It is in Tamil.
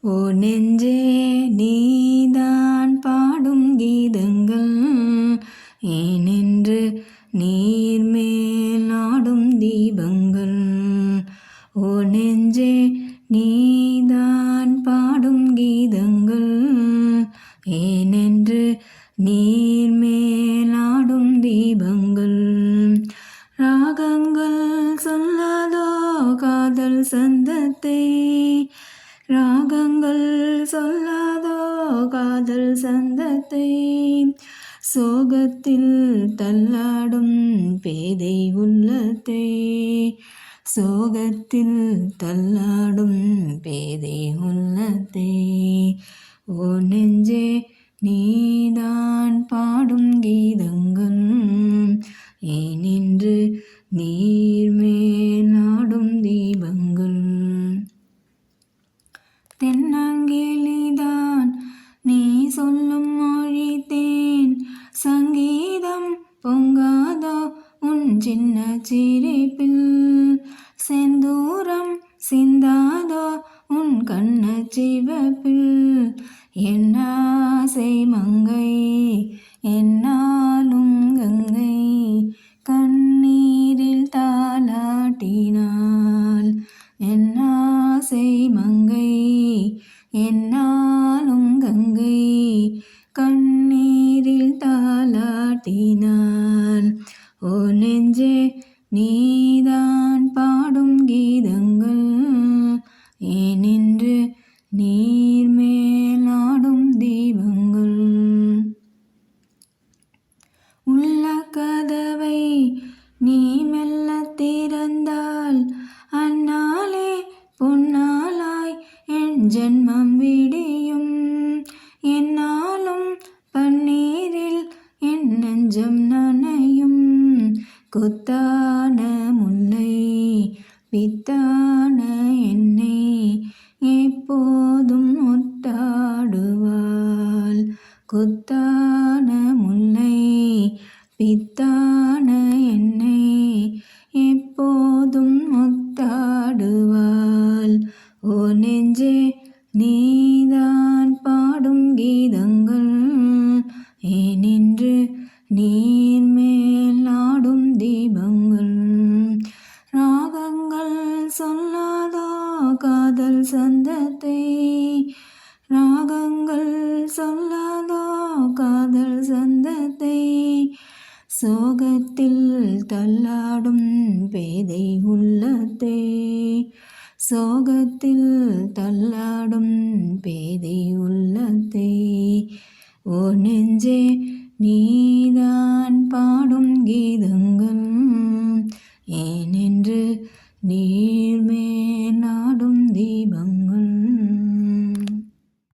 ஓ நெஞ்சே நீதான் பாடும் கீதங்கள் ஏனென்று நீர்மேல் நாடும் தீபங்கள். ஓ நெஞ்சே நீதான் பாடும் கீதங்கள் ஏனென்று நீர்மேல் நாடும் தீபங்கள். ராகங்கள் சொல்லாதோ காதல் சந்தத்தை, ராகங்கள் சொல்லாதோ காதல் சந்தத்தை, சோகத்தில் தள்ளாடும் பேதை உள்ளத்தை, சோகத்தில் தள்ளாடும் பேதை உள்ளத்தை. ஓ நெஞ்சே நீதான் பாடும் கீதங்கள் ஏனென்று நீர்மேல் நாடும் தீபங்கள். தென்னங்கிளிதான் நீ சொல்லும் மொழி தேன் சங்கீதம் பொங்காதோ உன் சின்ன சிரிப்பில், செந்தூரம் சிந்தாதோ உன் கண்ண சிவப்பில். என்னாசை மங்கை என்னாலும் கங்கை கண்ணீரில் தாலாட்டினாள். என்னாசை மங்கை என்னாலும் கங்கை கண்ணீரில் தாலாட்டினாள். ஓ நெஞ்சே நீதான் பாடும் கீதங்கள் ஏனென்று நீர்மேல் நாடும் தீபங்கள். உள்ள கதவை நீ மெல்ல திறந்தால் அந்நாளே பொன்னாளாய் என் ஜென்மம் விடியும். என்னாலும் பன்னீரில் என் நெஞ்சம் நனையும். கொத்தான முல்லை பித்தான என்னை எப்போதும் ஒத்தாடுவாள். கொத்தான முல்லை பித்தான என்னை எப்போதும் ஒத்தாடுவாள். ஓ நெஞ்சே நீதான் பாடும் கீதங்கள் ஏனென்று நீர்மேல் நாடும் தீபங்கள். ராகங்கள் சொல்லாதோ காதல் சந்தத்தை, ராகங்கள் சொல்லாதோ காதல் சந்தத்தை, சோகத்தில் தள்ளாடும் பேதை உள்ளத்தை, சோகத்தில் தள்ளாடும் பேதை உள்ளத்தை. ஓ நெஞ்சே நீதான் பாடும் கீதங்கள் ஏனென்று நீர்மேல் நாடும் தீபங்கள்.